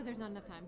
because there's not enough time.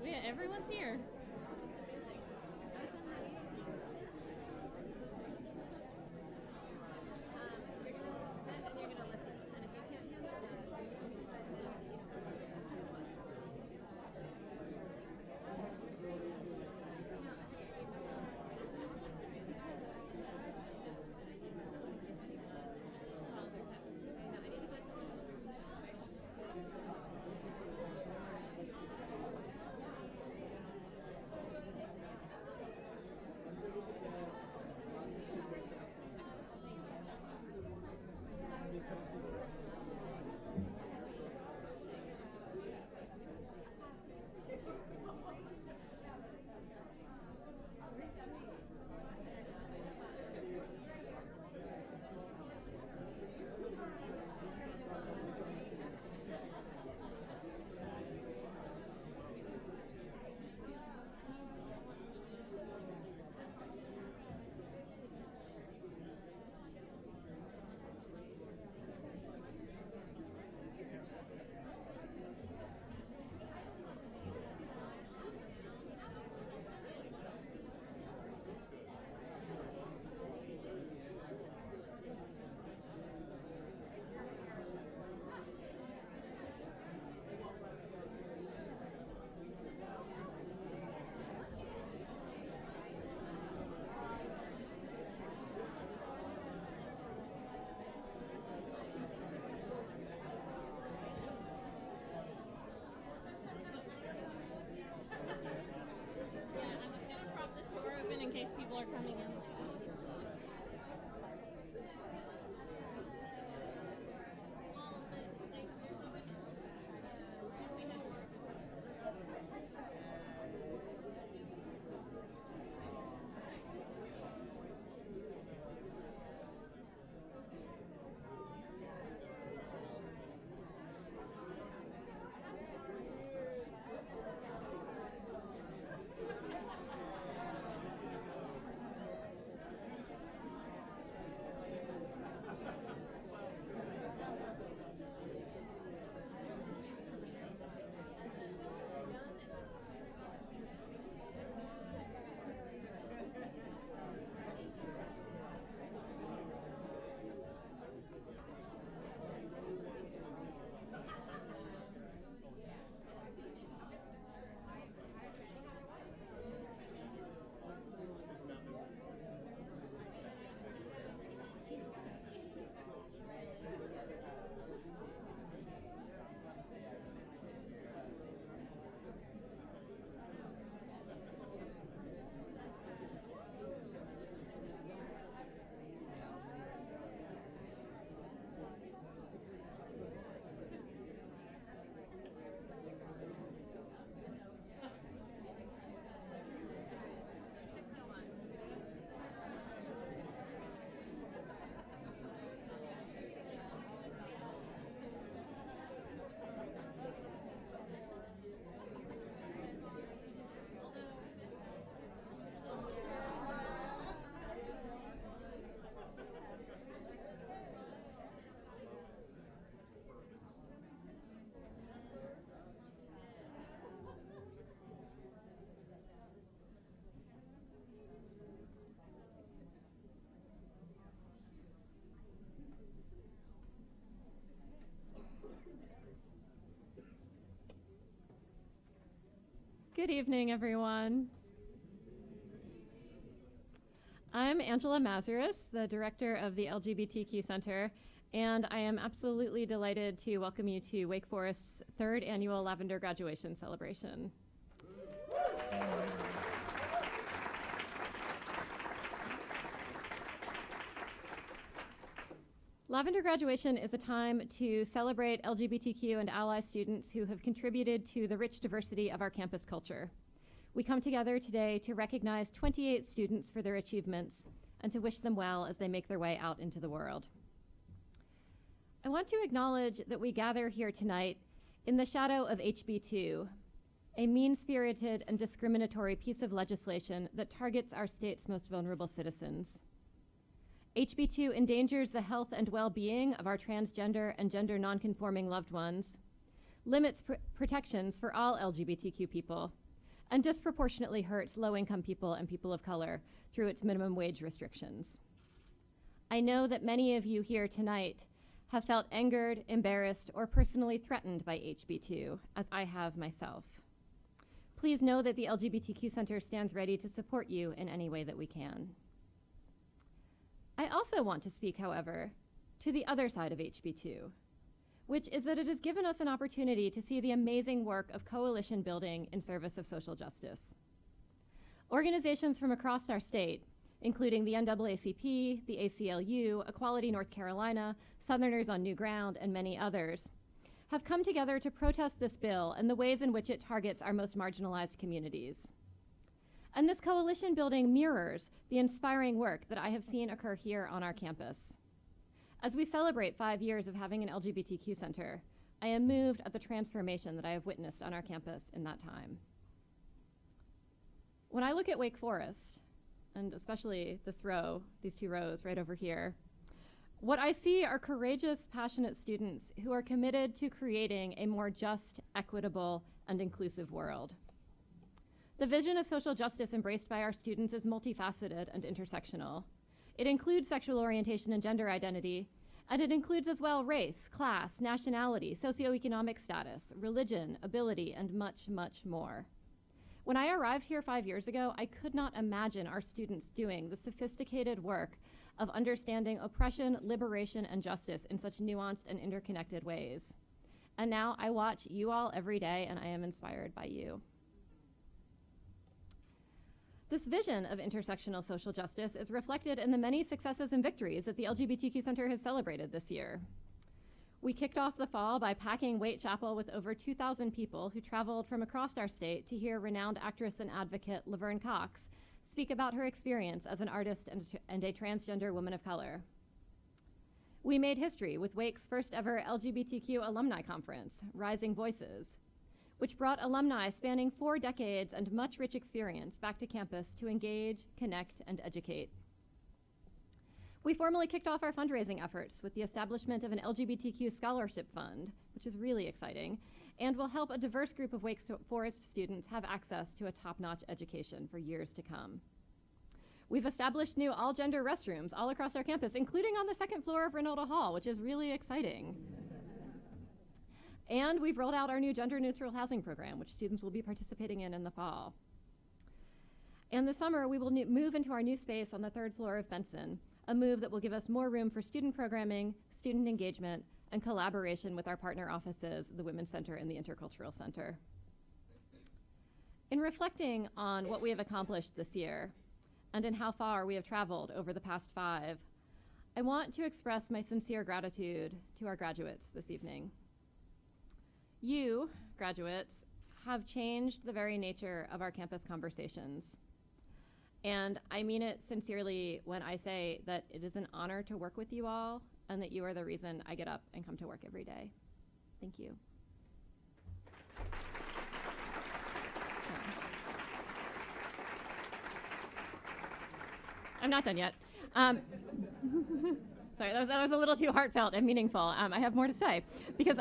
Yeah, everyone's here. Good evening, everyone. I'm Angela Mazuris, the director of the LGBTQ Center, and I am absolutely delighted to welcome you to Wake Forest's third annual Lavender graduation celebration. Lavender graduation is a time to celebrate LGBTQ and ally students who have contributed to the rich diversity of our campus culture. We come together today to recognize 28 students for their achievements and to wish them well as they make their way out into the world. I want to acknowledge that we gather here tonight in the shadow of HB2, a mean-spirited and discriminatory piece of legislation that targets our state's most vulnerable citizens. HB2 endangers the health and well-being of our transgender and gender nonconforming loved ones, limits protections for all LGBTQ people, and disproportionately hurts low-income people and people of color through its minimum wage restrictions. I know that many of you here tonight have felt angered, embarrassed, or personally threatened by HB2, as I have myself. Please know that the LGBTQ Center stands ready to support you in any way that we can. I also want to speak, however, to the other side of HB2, which is that it has given us an opportunity to see the amazing work of coalition building in service of social justice. Organizations from across our state, including the NAACP, the ACLU, Equality North Carolina, Southerners on New Ground, and many others, have come together to protest this bill and the ways in which it targets our most marginalized communities. And this coalition building mirrors the inspiring work that I have seen occur here on our campus. As we celebrate 5 years of having an LGBTQ center, I am moved at the transformation that I have witnessed on our campus in that time. When I look at Wake Forest, and especially these two rows right over here, what I see are courageous, passionate students who are committed to creating a more just, equitable, and inclusive world. The vision of social justice embraced by our students is multifaceted and intersectional. It includes sexual orientation and gender identity, and it includes as well race, class, nationality, socioeconomic status, religion, ability, and much, much more. When I arrived here 5 years ago, I could not imagine our students doing the sophisticated work of understanding oppression, liberation, and justice in such nuanced and interconnected ways. And now I watch you all every day, and I am inspired by you. This vision of intersectional social justice is reflected in the many successes and victories that the LGBTQ Center has celebrated this year. We kicked off the fall by packing Waite Chapel with over 2,000 people who traveled from across our state to hear renowned actress and advocate Laverne Cox speak about her experience as an artist and a transgender woman of color. We made history with Wake's first ever LGBTQ alumni conference, Rising Voices, which brought alumni spanning 4 decades and much rich experience back to campus to engage, connect, and educate. We formally kicked off our fundraising efforts with the establishment of an LGBTQ scholarship fund, which is really exciting, and will help a diverse group of Wake Forest students have access to a top-notch education for years to come. We've established new all-gender restrooms all across our campus, including on the 2nd floor of Ronaldo Hall, which is really exciting. And we've rolled out our new gender-neutral housing program, which students will be participating in the fall. And this summer, we will move into our new space on the 3rd floor of Benson, a move that will give us more room for student programming, student engagement, and collaboration with our partner offices, the Women's Center and the Intercultural Center. In reflecting on what we have accomplished this year, and in how far we have traveled over the past 5, I want to express my sincere gratitude to our graduates this evening. You, graduates, have changed the very nature of our campus conversations. And I mean it sincerely when I say that it is an honor to work with you all and that you are the reason I get up and come to work every day. Thank you. I'm not done yet. Sorry, that was a little too heartfelt and meaningful. I have more to say because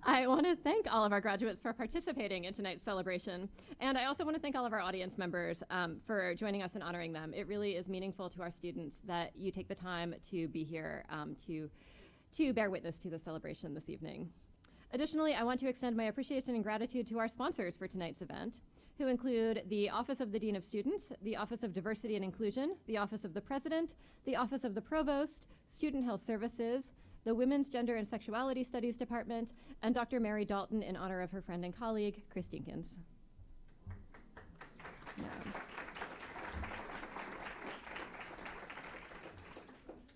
I want to thank all of our graduates for participating in tonight's celebration. And I also want to thank all of our audience members for joining us and honoring them. It really is meaningful to our students that you take the time to be here to bear witness to the celebration this evening. Additionally, I want to extend my appreciation and gratitude to our sponsors for tonight's event, who include the Office of the Dean of Students, the Office of Diversity and Inclusion, the Office of the President, the Office of the Provost, Student Health Services, the Women's Gender and Sexuality Studies Department, and Dr. Mary Dalton in honor of her friend and colleague, Chris Dinkins. Yeah.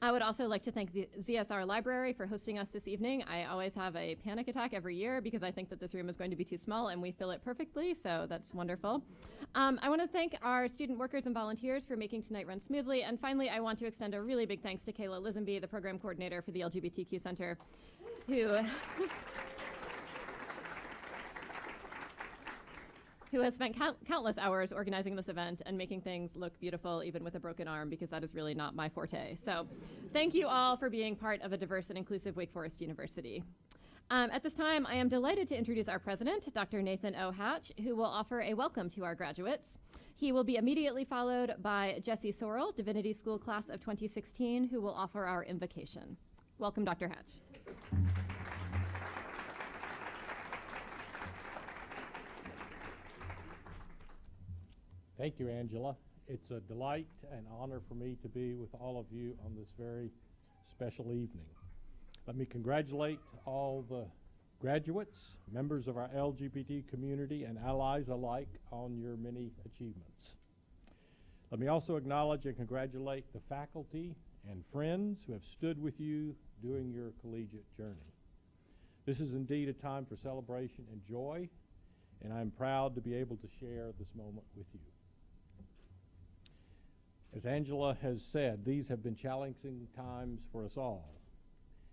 I would also like to thank the ZSR Library for hosting us this evening. I always have a panic attack every year because I think that this room is going to be too small, and we fill it perfectly, so that's wonderful. I want to thank our student workers and volunteers for making tonight run smoothly. And finally, I want to extend a really big thanks to Kayla Lisenby, the program coordinator for the LGBTQ Center, who has spent countless hours organizing this event and making things look beautiful, even with a broken arm, because that is really not my forte. So thank you all for being part of a diverse and inclusive Wake Forest University. At this time, I am delighted to introduce our president, Dr. Nathan O. Hatch, who will offer a welcome to our graduates. He will be immediately followed by Jessie Sorrell, Divinity School Class of 2016, who will offer our invocation. Welcome, Dr. Hatch. Thank you, Angela. It's a delight and honor for me to be with all of you on this very special evening. Let me congratulate all the graduates, members of our LGBT community, and allies alike on your many achievements. Let me also acknowledge and congratulate the faculty and friends who have stood with you during your collegiate journey. This is indeed a time for celebration and joy, and I'm proud to be able to share this moment with you. As Angela has said, these have been challenging times for us all.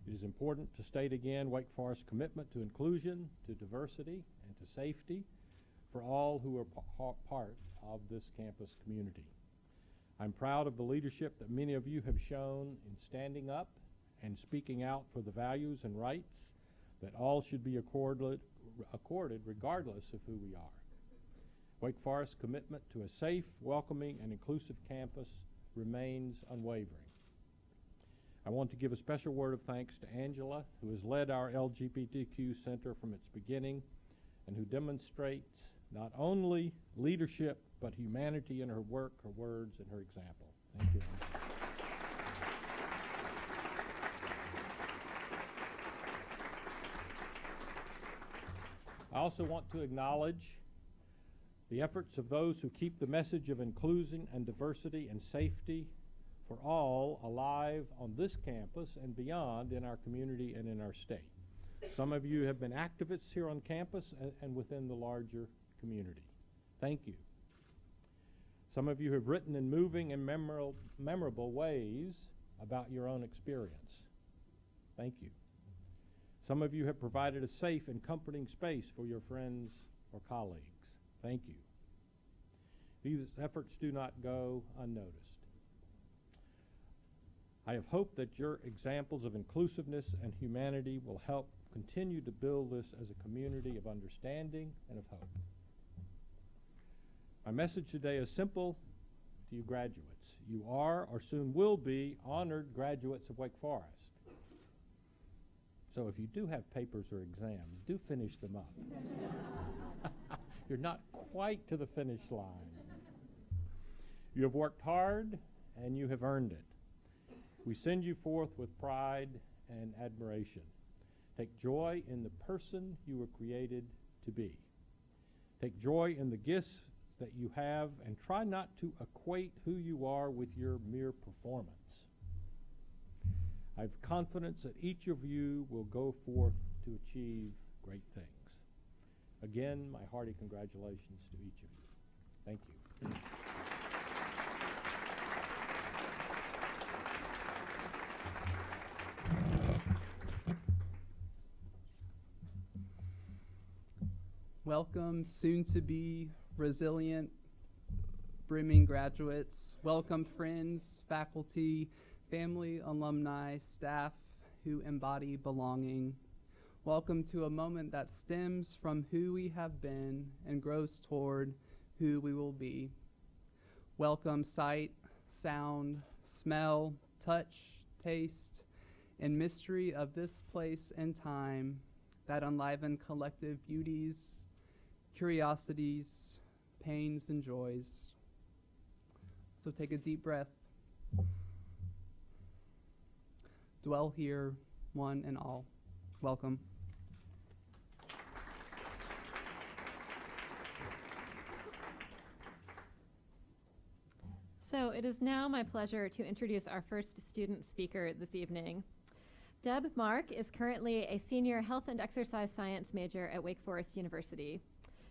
It is important to state again Wake Forest's commitment to inclusion, to diversity, and to safety for all who are part of this campus community. I'm proud of the leadership that many of you have shown in standing up and speaking out for the values and rights that all should be accorded regardless of who we are. Wake Forest's commitment to a safe, welcoming, and inclusive campus remains unwavering. I want to give a special word of thanks to Angela, who has led our LGBTQ Center from its beginning and who demonstrates not only leadership, but humanity in her work, her words, and her example. Thank you. I also want to acknowledge the efforts of those who keep the message of inclusion and diversity and safety for all alive on this campus and beyond in our community and in our state. Some of you have been activists here on campus and within the larger community. Thank you. Some of you have written in moving and memorable ways about your own experience. Thank you. Some of you have provided a safe and comforting space for your friends or colleagues. Thank you. These efforts do not go unnoticed. I have hoped that your examples of inclusiveness and humanity will help continue to build this as a community of understanding and of hope. My message today is simple to you graduates. You are, or soon will be, honored graduates of Wake Forest. So if you do have papers or exams, do finish them up. You're not quite to the finish line. You have worked hard and you have earned it. We send you forth with pride and admiration. Take joy in the person you were created to be. Take joy in the gifts that you have and try not to equate who you are with your mere performance. I have confidence that each of you will go forth to achieve great things. Again, my hearty congratulations to each of you. Thank you. Welcome, soon-to-be resilient, brimming graduates. Welcome, friends, faculty, family, alumni, staff who embody belonging. Welcome to a moment that stems from who we have been and grows toward who we will be. Welcome, sight, sound, smell, touch, taste, and mystery of this place and time, that enliven collective beauties, curiosities, pains, and joys. So take a deep breath. Dwell here, one and all. Welcome. So it is now my pleasure to introduce our first student speaker this evening. Deb Mark is currently a senior health and exercise science major at Wake Forest University.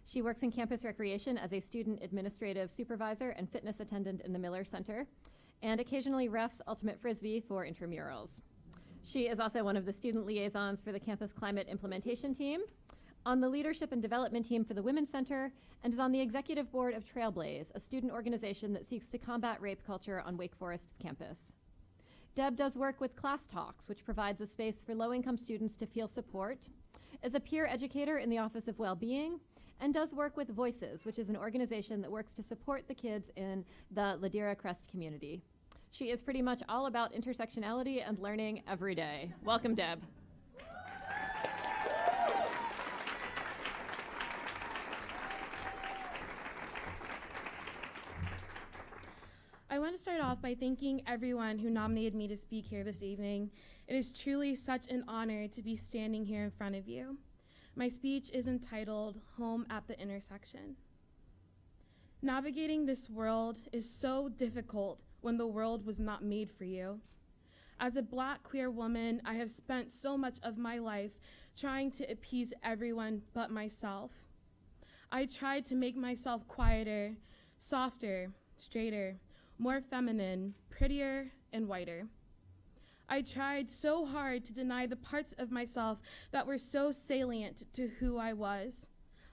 She works in campus recreation as a student administrative supervisor and fitness attendant in the Miller Center, and occasionally refs ultimate frisbee for intramurals. She is also one of the student liaisons for the campus climate implementation team, on the leadership and development team for the Women's Center, and is on the executive board of Trailblaze, a student organization that seeks to combat rape culture on Wake Forest's campus. Deb does work with Class Talks, which provides a space for low-income students to feel support, is a peer educator in the Office of Wellbeing, and does work with Voices, which is an organization that works to support the kids in the Ladera Crest community. She is pretty much all about intersectionality and learning every day. Welcome, Deb. I want to start off by thanking everyone who nominated me to speak here this evening. It is truly such an honor to be standing here in front of you. My speech is entitled Home at the Intersection. Navigating this world is so difficult when the world was not made for you. As a Black queer woman, I have spent so much of my life trying to appease everyone but myself. I tried to make myself quieter, softer, straighter, more feminine, prettier, and whiter. I tried so hard to deny the parts of myself that were so salient to who I was.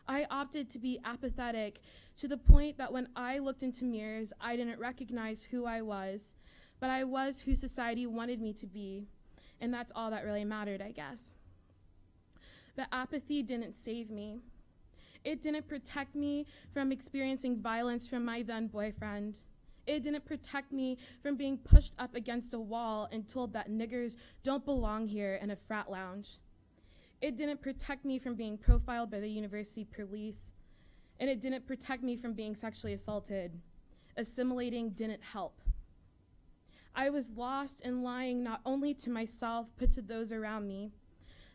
I opted to be apathetic to the point that when I looked into mirrors, I didn't recognize who I was, but I was who society wanted me to be, and that's all that really mattered, I guess. But apathy didn't save me. It didn't protect me from experiencing violence from my then boyfriend. It didn't protect me from being pushed up against a wall and told that niggers don't belong here in a frat lounge. It didn't protect me from being profiled by the university police. And it didn't protect me from being sexually assaulted. Assimilating didn't help. I was lost and lying not only to myself, but to those around me.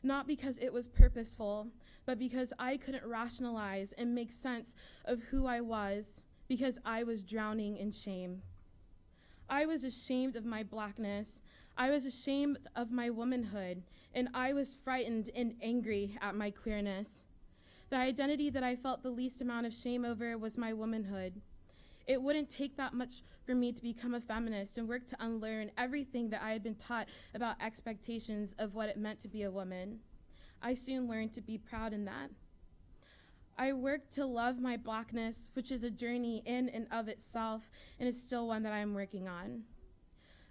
Not because it was purposeful, but because I couldn't rationalize and make sense of who I was, because I was drowning in shame. I was ashamed of my Blackness. I was ashamed of my womanhood, and I was frightened and angry at my queerness. The identity that I felt the least amount of shame over was my womanhood. It wouldn't take that much for me to become a feminist and work to unlearn everything that I had been taught about expectations of what it meant to be a woman. I soon learned to be proud in that. I worked to love my Blackness, which is a journey in and of itself, and is still one that I'm working on.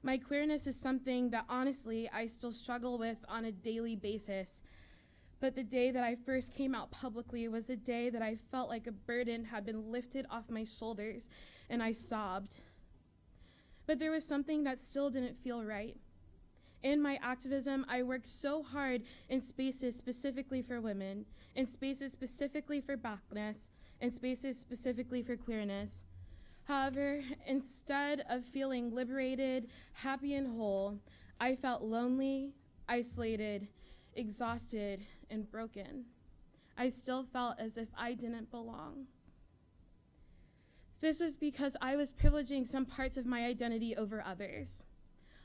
My queerness is something that honestly I still struggle with on a daily basis. But the day that I first came out publicly was the day that I felt like a burden had been lifted off my shoulders, and I sobbed. But there was something that still didn't feel right. In my activism, I worked so hard in spaces specifically for women, in spaces specifically for Blackness, in spaces specifically for queerness. However, instead of feeling liberated, happy, and whole, I felt lonely, isolated, exhausted, and broken. I still felt as if I didn't belong. This was because I was privileging some parts of my identity over others.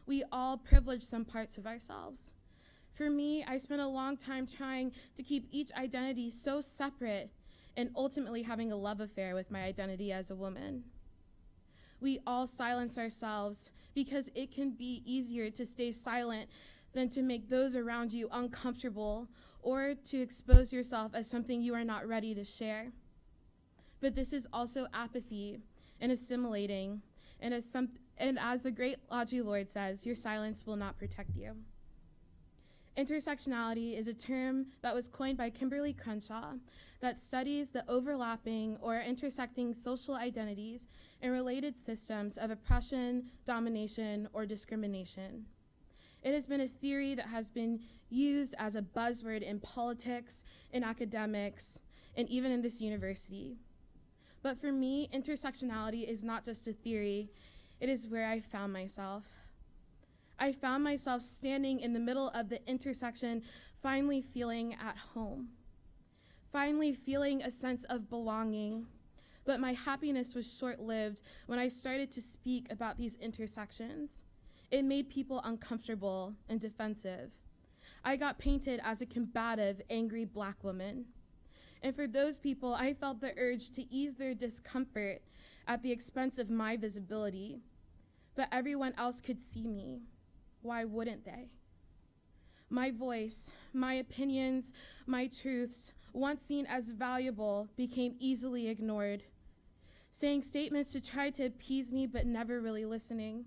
We all privilege some parts of ourselves. For me, I spent a long time trying to keep each identity so separate and ultimately having a love affair with my identity as a woman. We all silence ourselves because it can be easier to stay silent than to make those around you uncomfortable or to expose yourself as something you are not ready to share. But this is also apathy and assimilating, and as the great Audre Lorde says, your silence will not protect you. Intersectionality is a term that was coined by Kimberly Crenshaw that studies the overlapping or intersecting social identities and related systems of oppression, domination, or discrimination. It has been a theory that has been used as a buzzword in politics, in academics, and even in this university. But for me, intersectionality is not just a theory, it is where I found myself. I found myself standing in the middle of the intersection, finally feeling at home, finally feeling a sense of belonging. But my happiness was short-lived when I started to speak about these intersections. It made people uncomfortable and defensive. I got painted as a combative, angry Black woman. And for those people, I felt the urge to ease their discomfort at the expense of my visibility. But everyone else could see me. Why wouldn't they? My voice, my opinions, my truths, once seen as valuable, became easily ignored, saying statements to try to appease me but never really listening.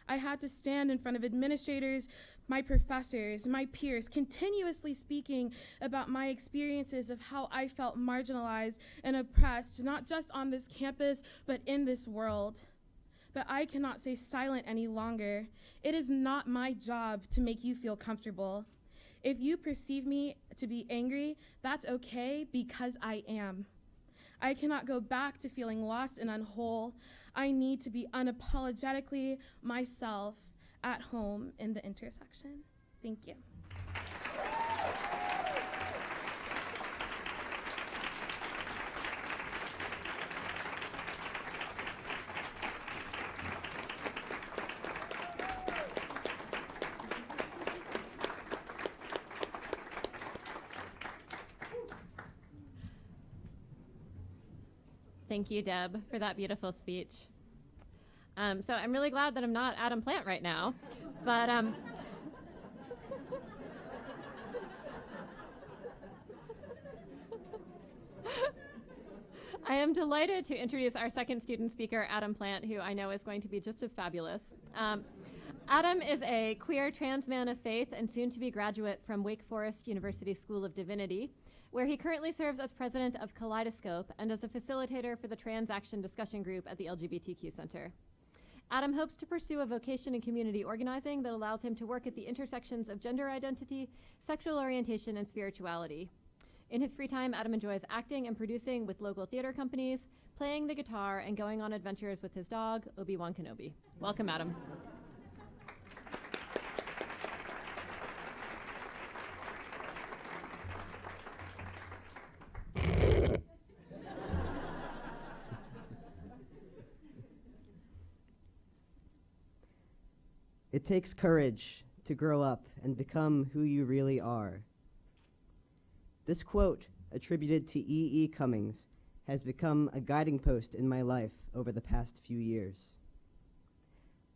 I had to stand in front of administrators, my professors, my peers, continuously speaking about my experiences of how I felt marginalized and oppressed, not just on this campus, but in this world. But I cannot stay silent any longer. It is not my job to make you feel comfortable. If you perceive me to be angry, that's okay because I am. I cannot go back to feeling lost and unwhole. I need to be unapologetically myself at home in the intersection. Thank you. Thank you, Deb, for that beautiful speech. So I'm really glad that I'm not Adam Plant right now, but I am delighted to introduce our second student speaker, Adam Plant, who I know is going to be just as fabulous. Adam is a queer trans man of faith and soon-to-be graduate from Wake Forest University School of Divinity, where he currently serves as president of Kaleidoscope and as a facilitator for the Trans Action Discussion Group at the LGBTQ Center. Adam hopes to pursue a vocation in community organizing that allows him to work at the intersections of gender identity, sexual orientation, and spirituality. In his free time, Adam enjoys acting and producing with local theater companies, playing the guitar, and going on adventures with his dog, Obi-Wan Kenobi. Welcome, Adam. It takes courage to grow up and become who you really are. This quote, attributed to E.E. Cummings, has become a guiding post in my life over the past few years.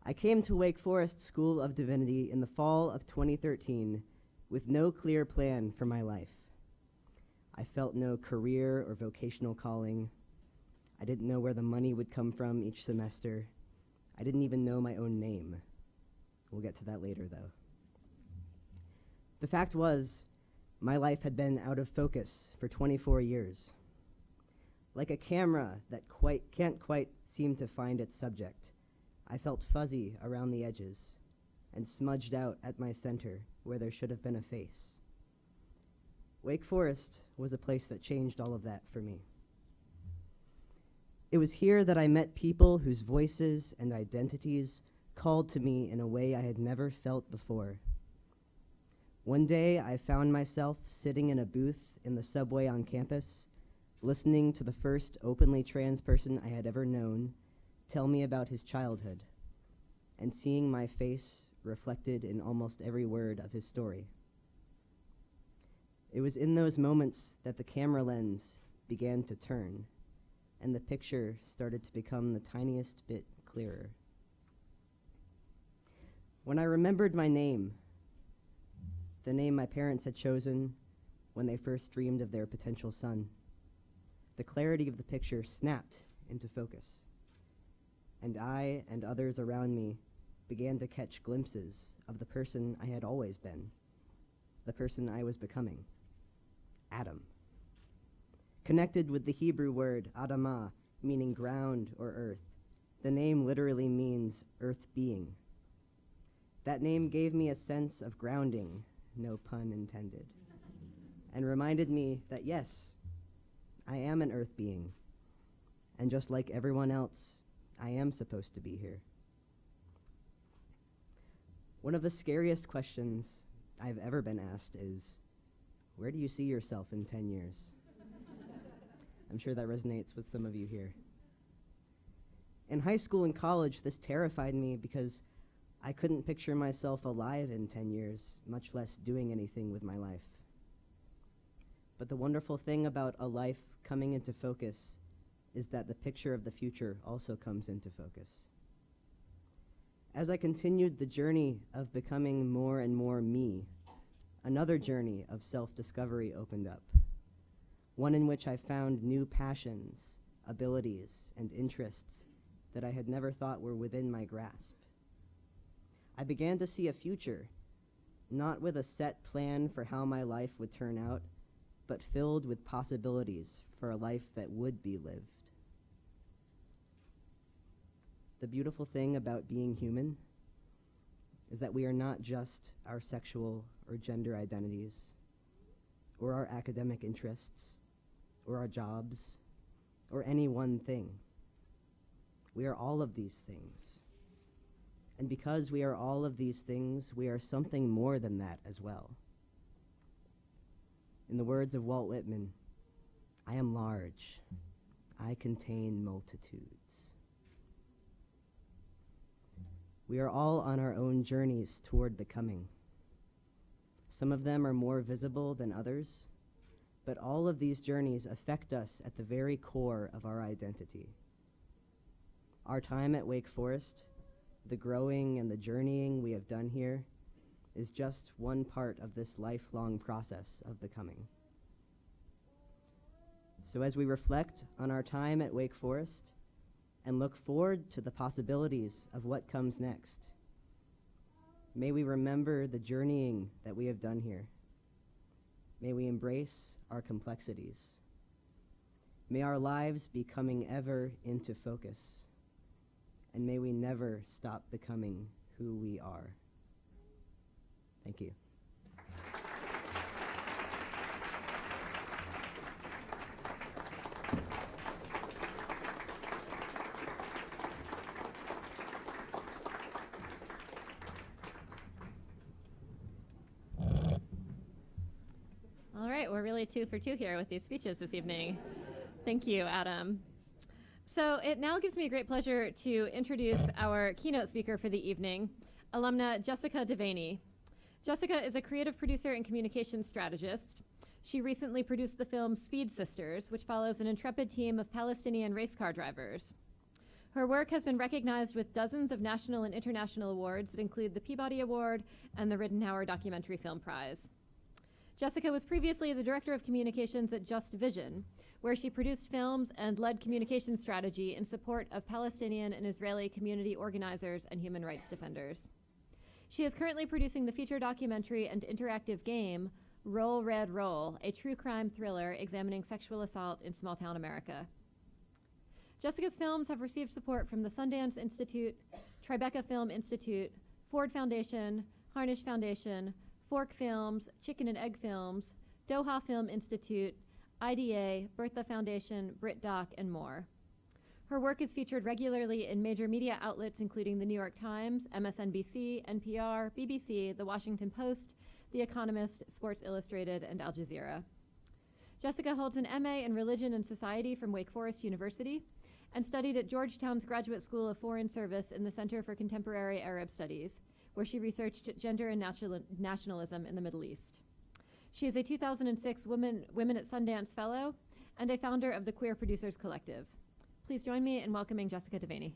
I came to Wake Forest School of Divinity in the fall of 2013 with no clear plan for my life. I felt no career or vocational calling. I didn't know where the money would come from each semester. I didn't even know my own name. We'll get to that later, though. The fact was, my life had been out of focus for 24 years. Like a camera that can't quite seem to find its subject, I felt fuzzy around the edges and smudged out at my center where there should have been a face. Wake Forest was a place that changed all of that for me. It was here that I met people whose voices and identities called to me in a way I had never felt before. One day, I found myself sitting in a booth in the subway on campus, listening to the first openly trans person I had ever known tell me about his childhood, and seeing my face reflected in almost every word of his story. It was in those moments that the camera lens began to turn, and the picture started to become the tiniest bit clearer. When I remembered my name, the name my parents had chosen when they first dreamed of their potential son, the clarity of the picture snapped into focus, and I and others around me began to catch glimpses of the person I had always been, the person I was becoming, Adam. Connected with the Hebrew word Adamah, meaning ground or earth, the name literally means earth being. That name gave me a sense of grounding, no pun intended, and reminded me that yes, I am an earth being, and just like everyone else, I am supposed to be here. One of the scariest questions I've ever been asked is, where do you see yourself in 10 years? I'm sure that resonates with some of you here. In high school and college, this terrified me because I couldn't picture myself alive in 10 years, much less doing anything with my life. But the wonderful thing about a life coming into focus is that the picture of the future also comes into focus. As I continued the journey of becoming more and more me, another journey of self-discovery opened up, one in which I found new passions, abilities, and interests that I had never thought were within my grasp. I began to see a future, not with a set plan for how my life would turn out, but filled with possibilities for a life that would be lived. The beautiful thing about being human is that we are not just our sexual or gender identities, or our academic interests, or our jobs, or any one thing. We are all of these things. And because we are all of these things, we are something more than that as well. In the words of Walt Whitman, I am large. I contain multitudes. We are all on our own journeys toward becoming. Some of them are more visible than others, but all of these journeys affect us at the very core of our identity. Our time at Wake Forest, the growing and the journeying we have done here, is just one part of this lifelong process of becoming. So as we reflect on our time at Wake Forest and look forward to the possibilities of what comes next, may we remember the journeying that we have done here. May we embrace our complexities. May our lives be coming ever into focus. And may we never stop becoming who we are. Thank you. All right, we're really 2 for 2 here with these speeches this evening. Thank you, Adam. So it now gives me great pleasure to introduce our keynote speaker for the evening, alumna Jessica Devaney. Jessica is a creative producer and communications strategist. She recently produced the film Speed Sisters, which follows an intrepid team of Palestinian race car drivers. Her work has been recognized with dozens of national and international awards that include the Peabody Award and the Rittenhour Documentary Film Prize. Jessica was previously the director of communications at Just Vision, where she produced films and led communication strategy in support of Palestinian and Israeli community organizers and human rights defenders. She is currently producing the feature documentary and interactive game Roll Red Roll, a true crime thriller examining sexual assault in small-town America. Jessica's films have received support from the Sundance Institute, Tribeca Film Institute, Ford Foundation, Harnish Foundation, Fork Films, Chicken and Egg Films, Doha Film Institute, IDA, Bertha Foundation, BritDoc, and more. Her work is featured regularly in major media outlets including The New York Times, MSNBC, NPR, BBC, The Washington Post, The Economist, Sports Illustrated, and Al Jazeera. Jessica holds an MA in Religion and Society from Wake Forest University and studied at Georgetown's Graduate School of Foreign Service in the Center for Contemporary Arab Studies, where she researched gender and nationalism in the Middle East. She is a 2006 Women at Sundance Fellow and a founder of the Queer Producers Collective. Please join me in welcoming Jessica Devaney.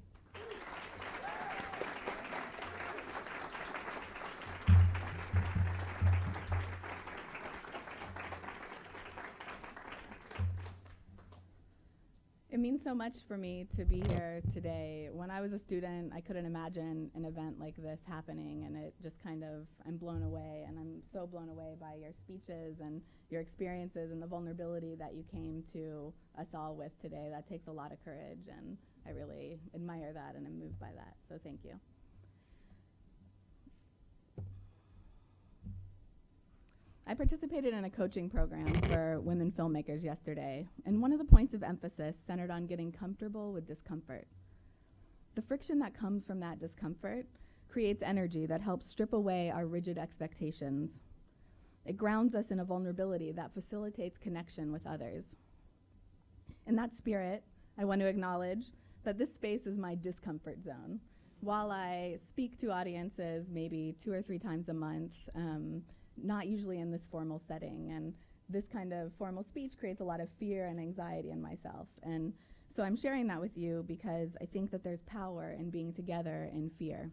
It means so much for me to be here today. When I was a student, I couldn't imagine an event like this happening, and it just I'm blown away, and I'm so blown away by your speeches and your experiences and the vulnerability that you came to us all with today. That takes a lot of courage, and I really admire that and am moved by that, so thank you. I participated in a coaching program for women filmmakers yesterday, and one of the points of emphasis centered on getting comfortable with discomfort. The friction that comes from that discomfort creates energy that helps strip away our rigid expectations. It grounds us in a vulnerability that facilitates connection with others. In that spirit, I want to acknowledge that this space is my discomfort zone. While I speak to audiences maybe 2 or 3 times a month, not usually in this formal setting, and this kind of formal speech creates a lot of fear and anxiety in myself. And so I'm sharing that with you because I think that there's power in being together in fear.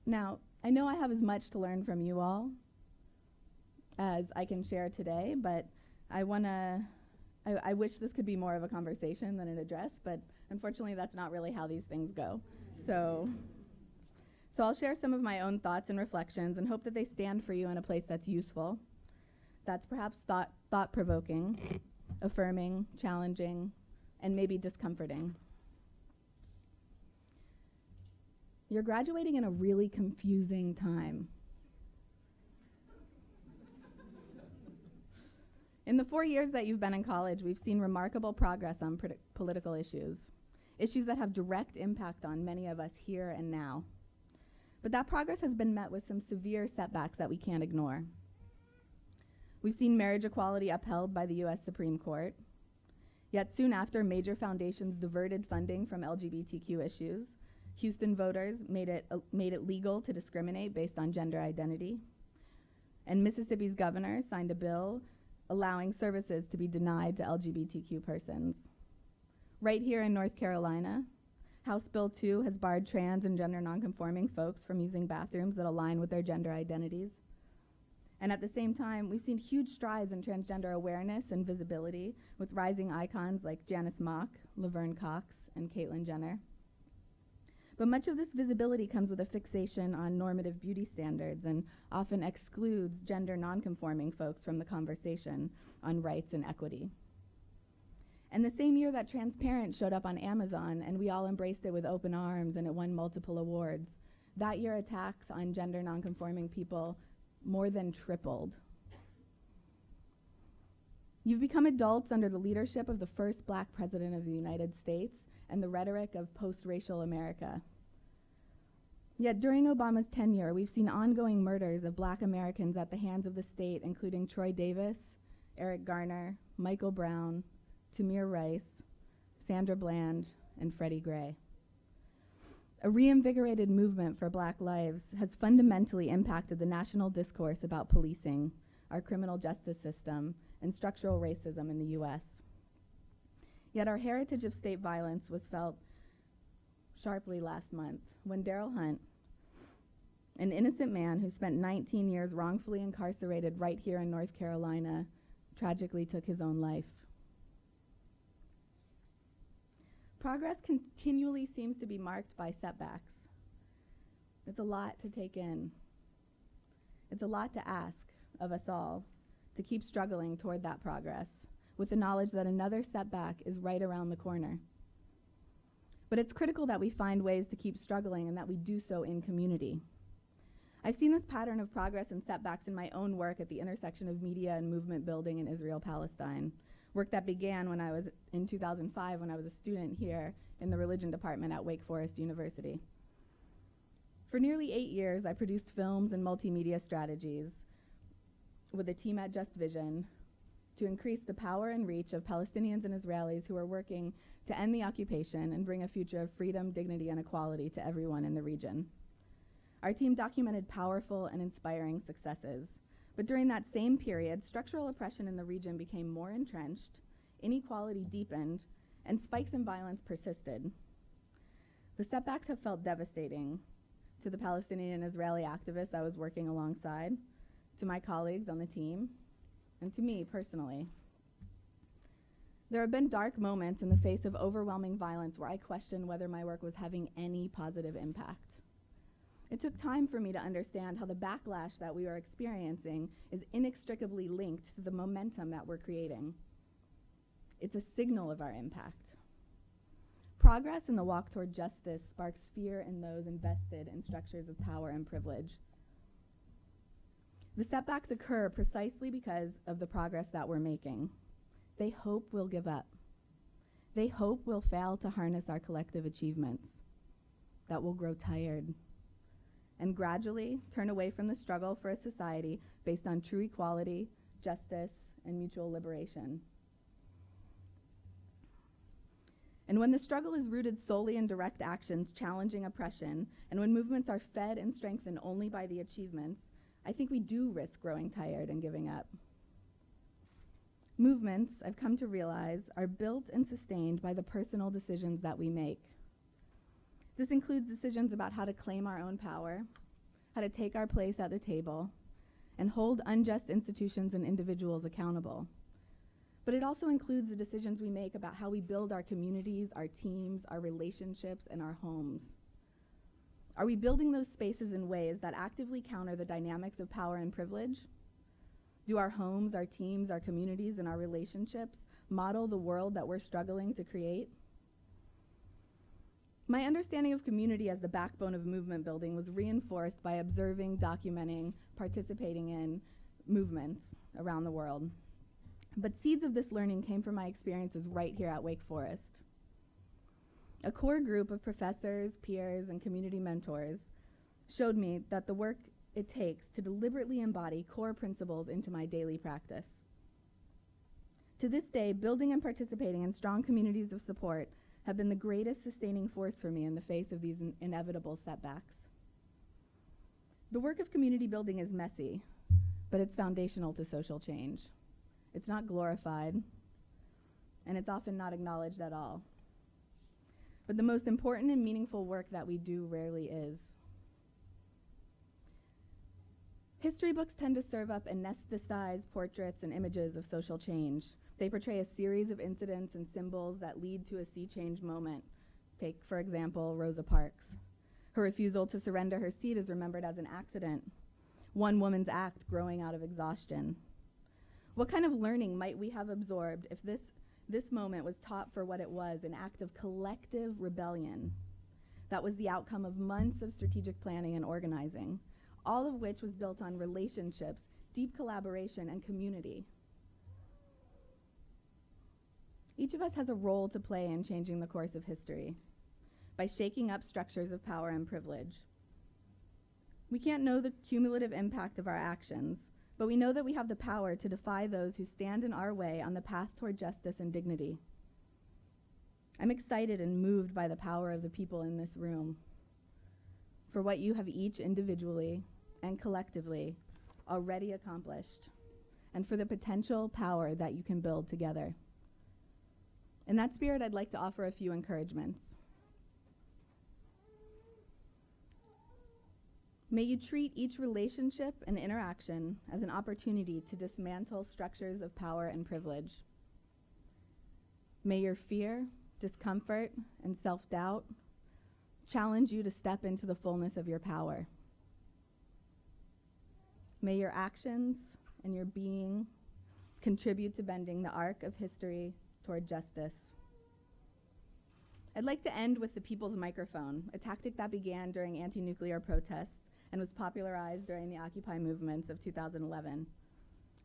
Now, I know I have as much to learn from you all as I can share today, but I wish this could be more of a conversation than an address, but unfortunately that's not really how these things go. So I'll share some of my own thoughts and reflections and hope that they stand for you in a place that's useful, that's perhaps thought-provoking, affirming, challenging, and maybe discomforting. You're graduating in a really confusing time. In the 4 years that you've been in college, we've seen remarkable progress on political issues that have direct impact on many of us here and now. But that progress has been met with some severe setbacks that we can't ignore. We've seen marriage equality upheld by the US Supreme Court, yet soon after, major foundations diverted funding from LGBTQ issues. Houston voters made it legal to discriminate based on gender identity. And Mississippi's governor signed a bill allowing services to be denied to LGBTQ persons. Right here in North Carolina, House Bill 2 has barred trans and gender nonconforming folks from using bathrooms that align with their gender identities. And at the same time, we've seen huge strides in transgender awareness and visibility with rising icons like Janice Mock, Laverne Cox, and Caitlyn Jenner. But much of this visibility comes with a fixation on normative beauty standards and often excludes gender nonconforming folks from the conversation on rights and equity. And the same year that Transparent showed up on Amazon and we all embraced it with open arms and it won multiple awards, that year attacks on gender nonconforming people more than tripled. You've become adults under the leadership of the first Black president of the United States and the rhetoric of post-racial America. Yet during Obama's tenure, we've seen ongoing murders of Black Americans at the hands of the state, including Troy Davis, Eric Garner, Michael Brown, Tamir Rice, Sandra Bland, and Freddie Gray. A reinvigorated movement for Black lives has fundamentally impacted the national discourse about policing, our criminal justice system, and structural racism in the US. Yet our heritage of state violence was felt sharply last month when Darrell Hunt, an innocent man who spent 19 years wrongfully incarcerated right here in North Carolina, tragically took his own life. Progress continually seems to be marked by setbacks. It's a lot to take in. It's a lot to ask of us all to keep struggling toward that progress, with the knowledge that another setback is right around the corner. But it's critical that we find ways to keep struggling and that we do so in community. I've seen this pattern of progress and setbacks in my own work at the intersection of media and movement building in Israel-Palestine, work that began when I was in 2005 when I was a student here in the religion department at Wake Forest University. For nearly 8 years, I produced films and multimedia strategies with a team at Just Vision to increase the power and reach of Palestinians and Israelis who are working to end the occupation and bring a future of freedom, dignity, and equality to everyone in the region. Our team documented powerful and inspiring successes. But during that same period, structural oppression in the region became more entrenched, inequality deepened, and spikes in violence persisted. The setbacks have felt devastating to the Palestinian and Israeli activists I was working alongside, to my colleagues on the team, and to me personally. There have been dark moments in the face of overwhelming violence where I questioned whether my work was having any positive impact. It took time for me to understand how the backlash that we are experiencing is inextricably linked to the momentum that we're creating. It's a signal of our impact. Progress in the walk toward justice sparks fear in those invested in structures of power and privilege. The setbacks occur precisely because of the progress that we're making. They hope we'll give up. They hope we'll fail to harness our collective achievements, that we'll grow tired, and gradually turn away from the struggle for a society based on true equality, justice, and mutual liberation. And when the struggle is rooted solely in direct actions challenging oppression, and when movements are fed and strengthened only by the achievements, I think we do risk growing tired and giving up. Movements, I've come to realize, are built and sustained by the personal decisions that we make. This includes decisions about how to claim our own power, how to take our place at the table, and hold unjust institutions and individuals accountable. But it also includes the decisions we make about how we build our communities, our teams, our relationships, and our homes. Are we building those spaces in ways that actively counter the dynamics of power and privilege? Do our homes, our teams, our communities, and our relationships model the world that we're struggling to create? My understanding of community as the backbone of movement building was reinforced by observing, documenting, participating in movements around the world. But seeds of this learning came from my experiences right here at Wake Forest. A core group of professors, peers, and community mentors showed me that the work it takes to deliberately embody core principles into my daily practice. To this day, building and participating in strong communities of support have been the greatest sustaining force for me in the face of these inevitable setbacks. The work of community building is messy, but it's foundational to social change. It's not glorified, and it's often not acknowledged at all. But the most important and meaningful work that we do rarely is. History books tend to serve up anesthetized portraits and images of social change. They portray a series of incidents and symbols that lead to a sea change moment. Take, for example, Rosa Parks. Her refusal to surrender her seat is remembered as an accident, one woman's act growing out of exhaustion. What kind of learning might we have absorbed if this moment was taught for what it was, an act of collective rebellion that was the outcome of months of strategic planning and organizing, all of which was built on relationships, deep collaboration, and community? Each of us has a role to play in changing the course of history by shaking up structures of power and privilege. We can't know the cumulative impact of our actions, but we know that we have the power to defy those who stand in our way on the path toward justice and dignity. I'm excited and moved by the power of the people in this room, for what you have each individually and collectively already accomplished, and for the potential power that you can build together. In that spirit, I'd like to offer a few encouragements. May you treat each relationship and interaction as an opportunity to dismantle structures of power and privilege. May your fear, discomfort, and self-doubt challenge you to step into the fullness of your power. May your actions and your being contribute to bending the arc of history toward justice. I'd like to end with the people's microphone, a tactic that began during anti-nuclear protests and was popularized during the Occupy movements of 2011.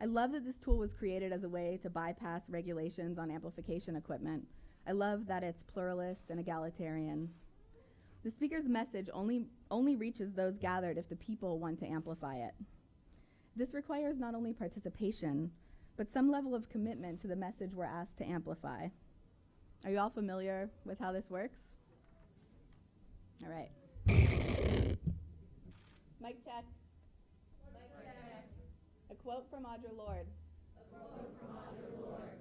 I love that this tool was created as a way to bypass regulations on amplification equipment. I love that it's pluralist and egalitarian. The speaker's message only reaches those gathered if the people want to amplify it. This requires not only participation, but some level of commitment to the message we're asked to amplify. Are you all familiar with how this works? All right. Mic check. Mic check. A quote from Audre Lorde. A quote from Audre Lorde.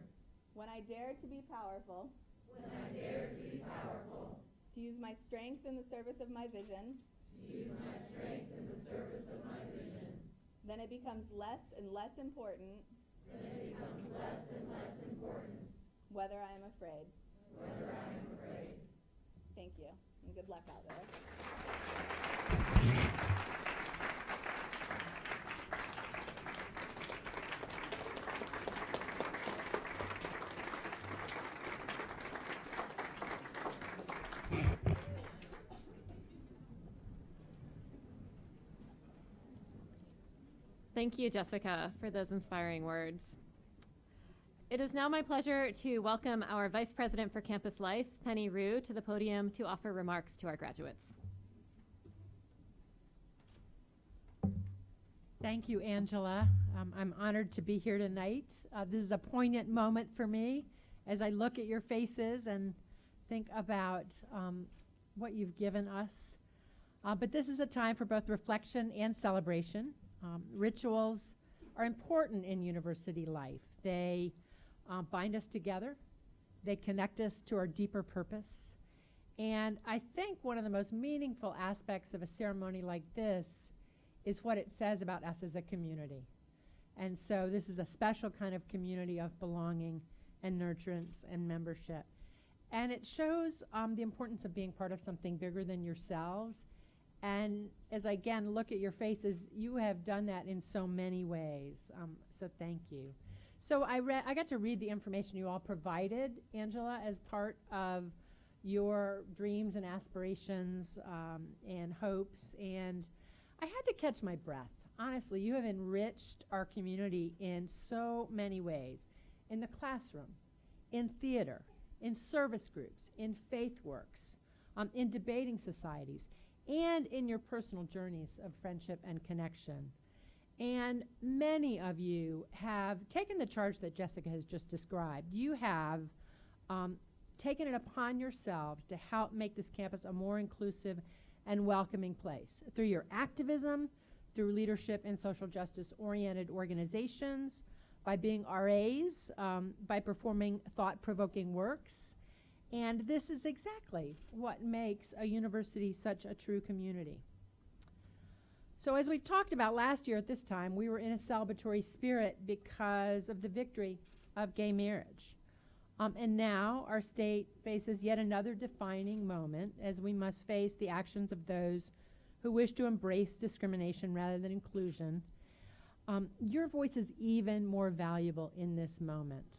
When I dare to be powerful. When I dare to be powerful. To use my strength in the service of my vision. To use my strength in the service of my vision. Then it becomes less and less important. Then it becomes less and less important. Whether I am afraid. Whether I am afraid. Thank you, and good luck out there. Thank you, Jessica, for those inspiring words. It is now my pleasure to welcome our Vice President for Campus Life, Penny Rue, to the podium to offer remarks to our graduates. Thank you, Angela. I'm honored to be here tonight. This is a poignant moment for me as I look at your faces and think about what you've given us. But this is a time for both reflection and celebration. Rituals are important in university life. They bind us together. They connect us to our deeper purpose. And I think one of the most meaningful aspects of a ceremony like this is what it says about us as a community. And so this is a special kind of community of belonging and nurturance and membership. And it shows the importance of being part of something bigger than yourselves. And as I again look at your faces, you have done that in so many ways. So thank you. So I got to read the information you all provided, Angela, as part of your dreams and aspirations and hopes. And I had to catch my breath. Honestly, you have enriched our community in so many ways. In the classroom, in theater, in service groups, in faith works, in debating societies, and in your personal journeys of friendship and connection. And many of you have taken the charge that Jessica has just described. You have taken it upon yourselves to help make this campus a more inclusive and welcoming place through your activism, through leadership in social justice-oriented organizations, by being RAs, by performing thought-provoking works. And this is exactly what makes a university such a true community. So as we've talked about last year at this time, we were in a celebratory spirit because of the victory of gay marriage. And now our state faces yet another defining moment as we must face the actions of those who wish to embrace discrimination rather than inclusion. Your voice is even more valuable in this moment.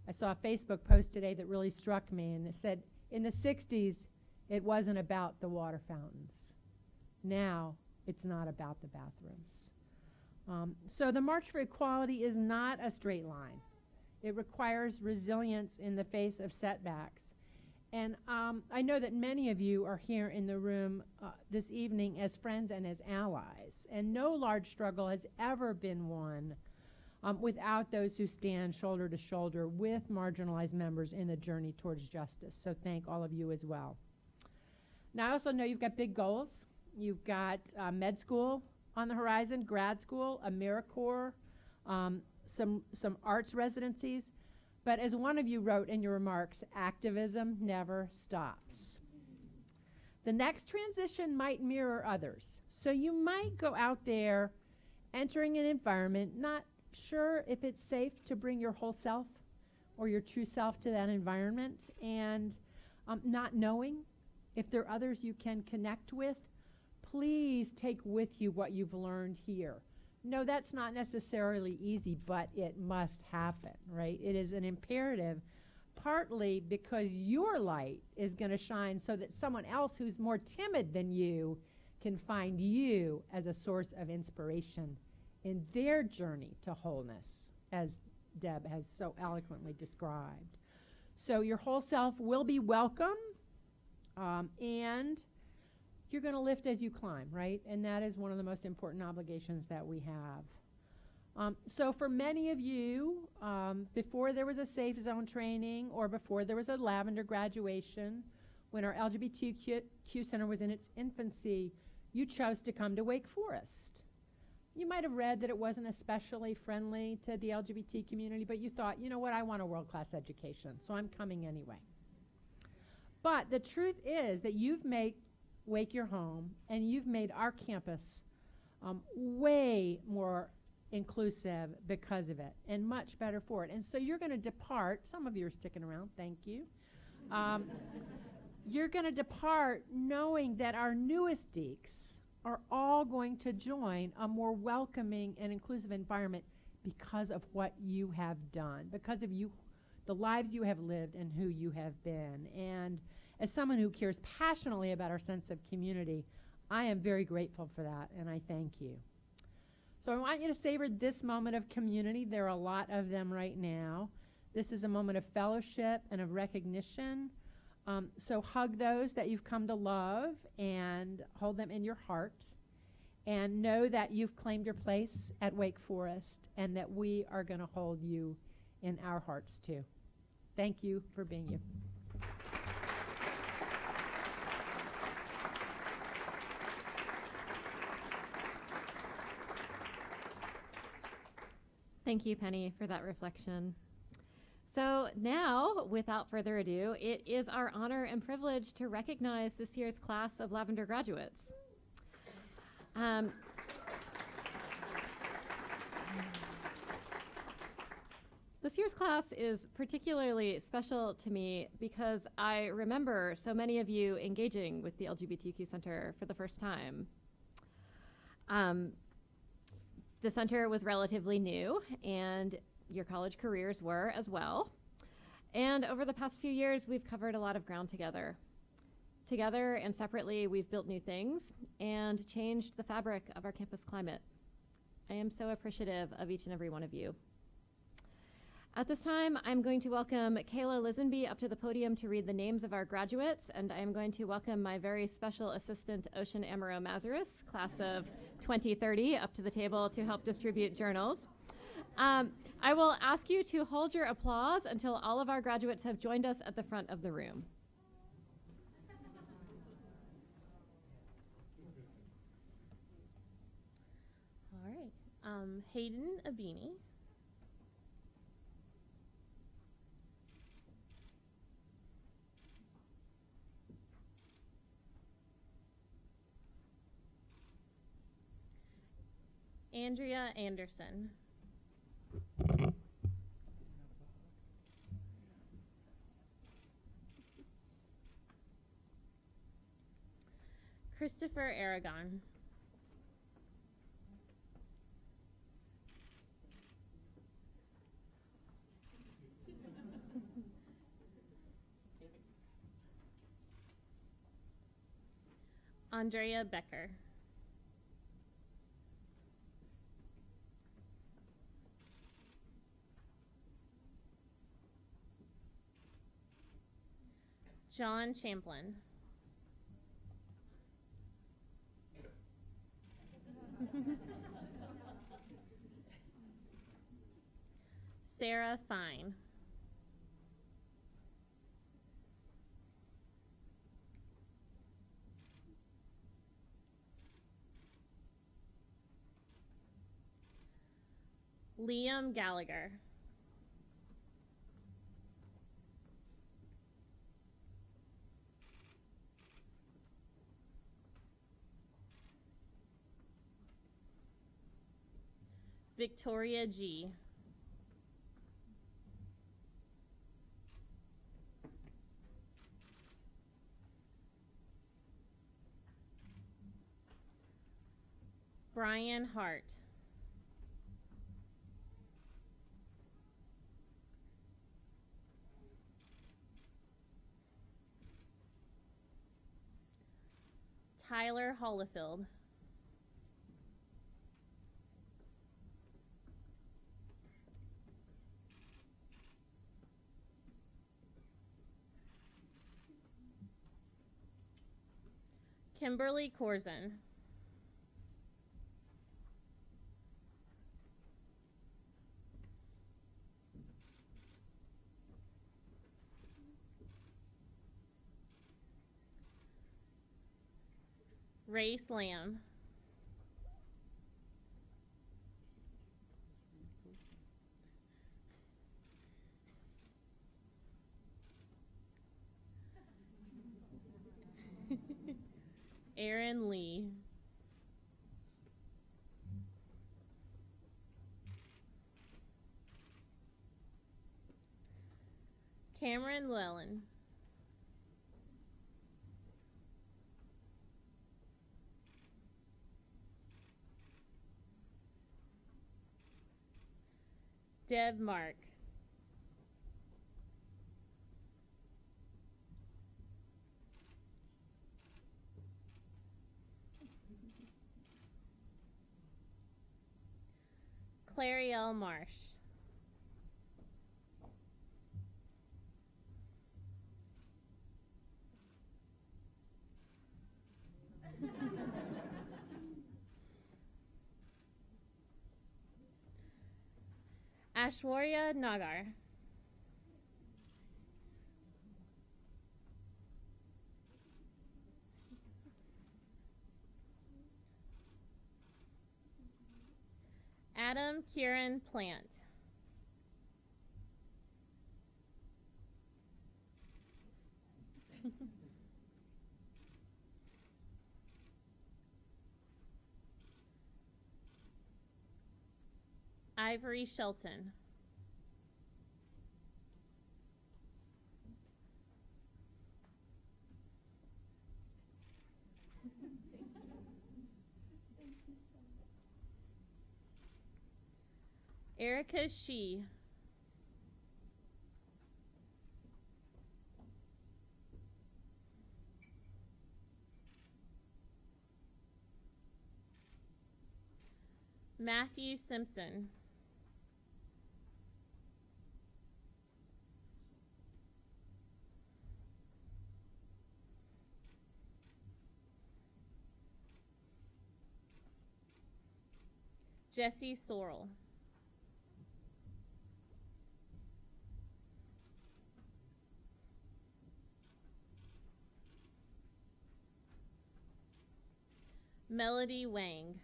I saw a Facebook post today that really struck me, and it said, in the 60s, it wasn't about the water fountains. Now, it's not about the bathrooms. So the March for Equality is not a straight line. It requires resilience in the face of setbacks. And I know that many of you are here in the room this evening as friends and as allies. And no large struggle has ever been won without those who stand shoulder to shoulder with marginalized members in the journey towards justice. So thank all of you as well. Now I also know you've got big goals. You've got med school on the horizon, grad school, AmeriCorps, some arts residencies. But as one of you wrote in your remarks, activism never stops. The next transition might mirror others. So you might go out there entering an environment, not sure if it's safe to bring your whole self or your true self to that environment, and not knowing if there are others you can connect with. Please take with you what you've learned here. No, that's not necessarily easy, but it must happen, right? It is an imperative, partly because your light is going to shine so that someone else who's more timid than you can find you as a source of inspiration in their journey to wholeness, as Deb has so eloquently described. So your whole self will be welcome, and you're going to lift as you climb, right? And that is one of the most important obligations that we have. So for many of you, before there was a safe zone training or before there was a Lavender graduation, when our LGBTQ Center was in its infancy, you chose to come to Wake Forest. You might have read that it wasn't especially friendly to the LGBT community, but you thought, you know what, I want a world-class education, so I'm coming anyway. But the truth is that you've made Wake your home, and you've made our campus way more inclusive because of it, and much better for it. And so you're going to depart, some of you are sticking around, thank you. You're going to depart knowing that our newest Deeks are all going to join a more welcoming and inclusive environment because of what you have done, because of you, the lives you have lived and who you have been. And as someone who cares passionately about our sense of community, I am very grateful for that, and I thank you. So I want you to savor this moment of community. There are a lot of them right now. This is a moment of fellowship and of recognition. So hug those that you've come to love and hold them in your heart. And know that you've claimed your place at Wake Forest and that we are going to hold you in our hearts too. Thank you for being you. Thank you, Penny, for that reflection. So now, without further ado, it is our honor and privilege to recognize this year's class of Lavender graduates. This year's class is particularly special to me because I remember so many of you engaging with the LGBTQ Center for the first time. The center was relatively new, and your college careers were as well. And over the past few years, we've covered a lot of ground together. Together and separately, we've built new things and changed the fabric of our campus climate. I am so appreciative of each and every one of you. At this time, I'm going to welcome Kayla Lisenby up to the podium to read the names of our graduates, and I am going to welcome my very special assistant, Ocean Amaro Mazaris, class of 2030, up to the table to help distribute journals. I will ask you to hold your applause until all of our graduates have joined us at the front of the room. All right. Hayden Abini. Andrea Anderson. Christopher Aragon. Andrea Becker. John Champlin. Sarah Fine. Liam Gallagher. Victoria G. Brian Hart. Tyler Hollifield. Kimberly Corzin. Race Lamb. Aaron Lee. Cameron Llewellyn. Deb Mark. Clarielle Marsh. Ashwarya Nagar. Adam Kieran Plant. Ivory Shelton. Erica Shee. Matthew Simpson. Jesse Sorrell. Melody Wang.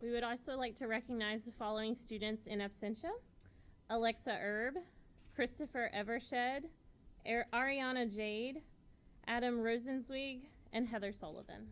We would also like to recognize the following students in absentia: Alexa Erb, Christopher Evershed, Ariana Jade, Adam Rosenzweig, and Heather Sullivan.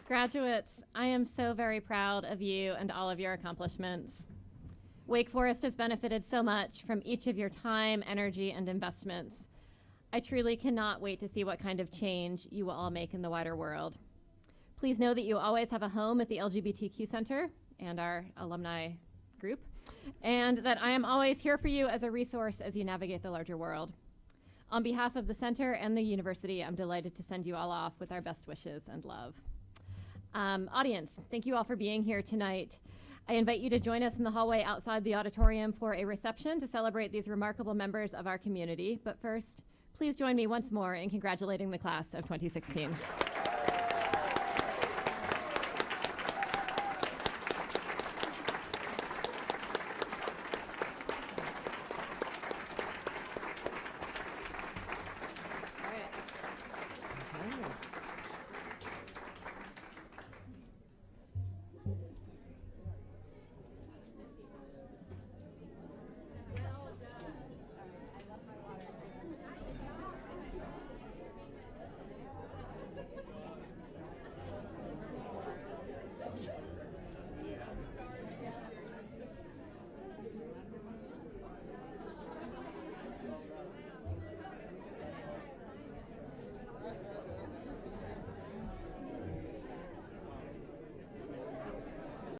Graduates, I am so very proud of you and all of your accomplishments. Wake Forest has benefited so much from each of your time, energy, and investments. I truly cannot wait to see what kind of change you will all make in the wider world. Please know that you always have a home at the LGBTQ Center and our alumni group, and that I am always here for you as a resource as you navigate the larger world. On behalf of the center and the university, I'm delighted to send you all off with our best wishes and love. Audience, thank you all for being here tonight. I invite you to join us in the hallway outside the auditorium for a reception to celebrate these remarkable members of our community. But first, please join me once more in congratulating the class of 2016.